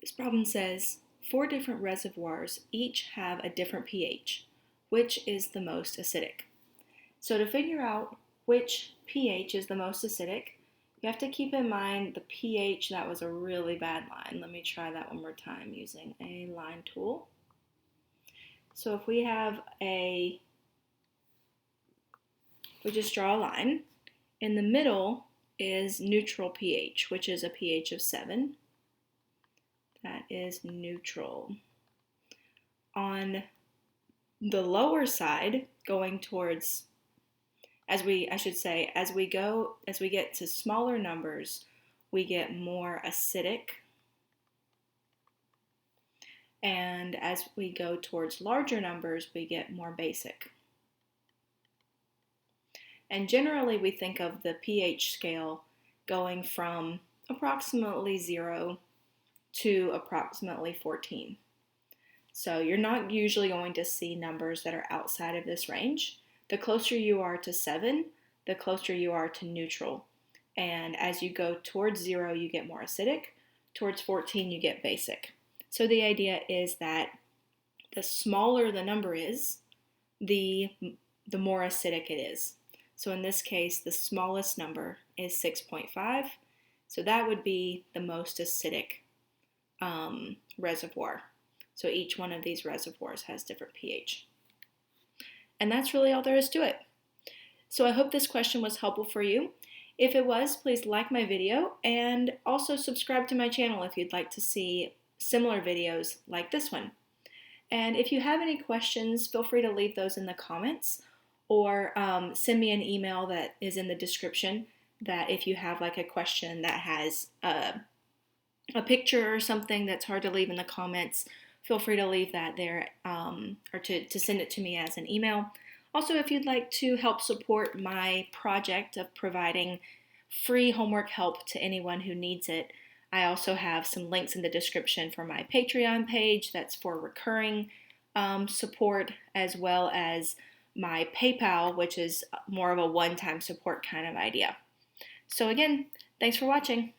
This problem says 4 different reservoirs each have a different pH. Which is the most acidic? So to figure out which pH is the most acidic, you have to keep in mind the pH. That was a really bad line. Let me try that one more time using a line tool. So if we just draw a line. In the middle is neutral pH, which is a pH of 7. That is neutral. On the lower side, going towards, as we get to smaller numbers, we get more acidic. And as we go towards larger numbers, we get more basic. And generally, we think of the pH scale going from approximately 0 to approximately 14. So you're not usually going to see numbers that are outside of this range. The closer you are to 7, the closer you are to neutral. And as you go towards 0, you get more acidic. Towards 14, you get basic. So the idea is that the smaller the number is, the more acidic it is. So in this case, the smallest number is 6.5. So that would be the most acidic reservoir. So each one of these reservoirs has different pH. And that's really all there is to it. So I hope this question was helpful for you. If it was, please like my video and also subscribe to my channel if you'd like to see similar videos like this one. And if you have any questions, feel free to leave those in the comments or send me an email that is in the description, that if you have like a question that has a picture or something that's hard to leave in the comments, feel free to leave that there or to send it to me as an email. Also, if you'd like to help support my project of providing free homework help to anyone who needs it, I also have some links in the description for my Patreon page that's for recurring support, as well as my PayPal, which is more of a one-time support kind of idea. So again, thanks for watching.